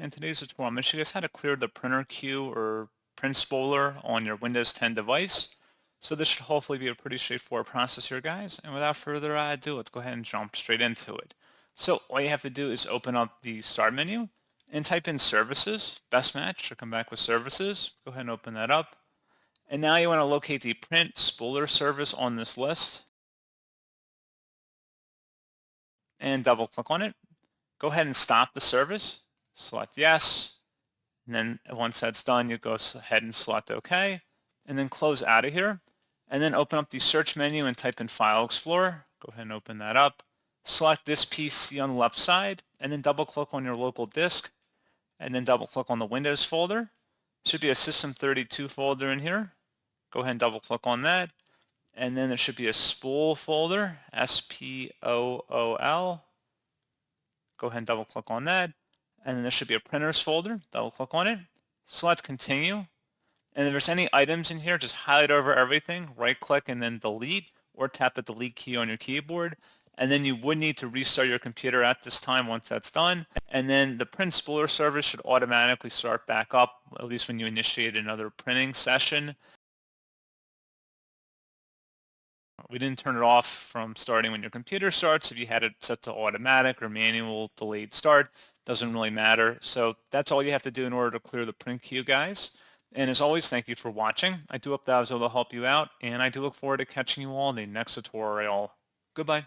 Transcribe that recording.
In today's tutorial, I'm going to show you guys how to clear the printer queue or print spooler on your Windows 10 device. So this should hopefully be a pretty straightforward process here, guys. And without further ado, let's go ahead and jump straight into it. So all you have to do is open up the Start menu and type in Services, Best Match. Should come back with Services. Go ahead and open that up. And now you want to locate the Print Spooler service on this list and double click on it. Go ahead and stop the service. Select Yes. And then once that's done, you go ahead and select OK, and then close out of here. And then open up the search menu and type in File Explorer. Go ahead and open that up. Select this PC on the left side, and then double click on your local disk, and then double click on the Windows folder. Should be a System32 folder in here. Go ahead and double click on that. And then there should be a spool folder, S-P-O-O-L. Go ahead and double click on that. And then there should be a printers folder. Double click on it. Select continue. And if there's any items in here, just highlight over everything, right click and then delete, or tap the delete key on your keyboard. And then you would need to restart your computer at this time once that's done. And then the print spooler service should automatically start back up, at least when you initiate another printing session. We didn't turn it off from starting when your computer starts. If you had it set to automatic or manual delayed start, doesn't really matter. So that's all you have to do in order to clear the print queue, guys. And as always, thank you for watching. I do hope that I was able to help you out, and I do look forward to catching you all in the next tutorial. Goodbye.